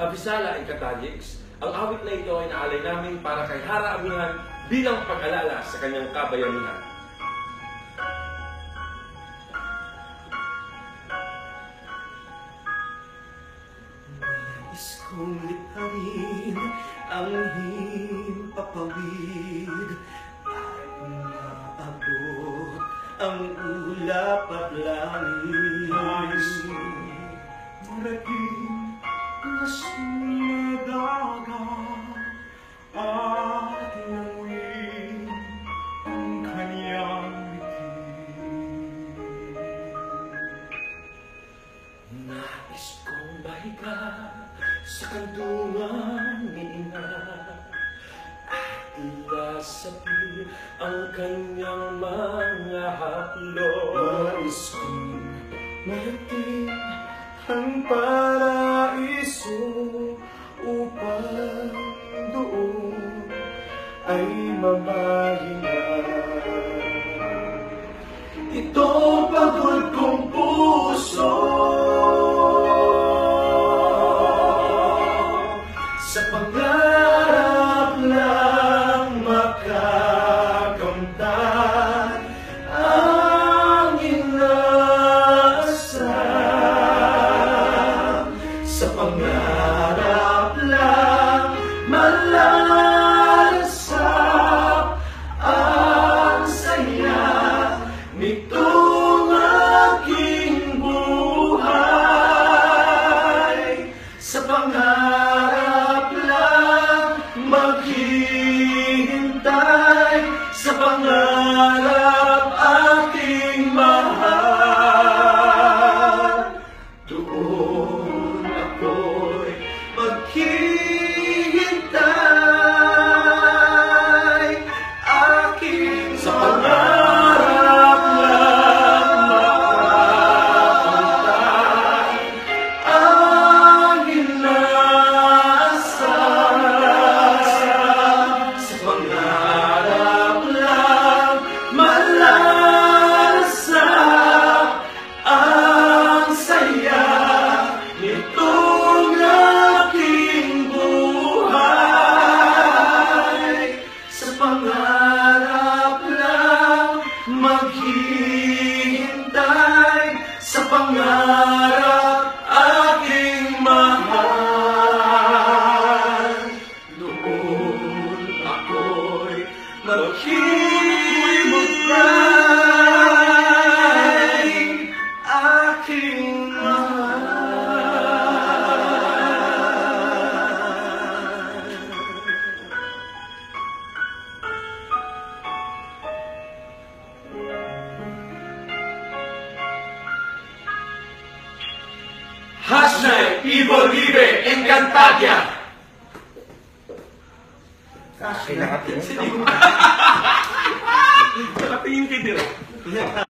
Abisala and Katagix. Ang awit na ito ay naalay namin para kay Hara Amihan bilang pag-alala sa kanyang kabayanihan. Nais kong likhain ang himpapawid at maabot ang ulap at langit. Nais kong marating na sumadagat at languin ang kanyang bitin. Nais kong mahiga sa kandungan ni Ina at lasabi ang kanyang mga haplos. Nais kong marating ang paraiso upang doon ay mamahinga. Ito pagod kong puso sa pangarap lang makakamtan ang inasam. Sa pangarap lang malalasap ang saya nitong aking buhay. Sa pangarap lang maghihintay, sa pangarap aking mahal. Doon ako'y maghihintay, aking sa pangarap lang makakamtan ang inasam. Sa pangarap lang malalasap ang saya nitong aking buhay. Sa pangarap lang maghihintay, sa pangarap aking mahal. Doon ako'y maghihintay, aking mahal. Hashtag Ivo Libre Encantadia. Kasi nakatingin Nakatingin kayo dito.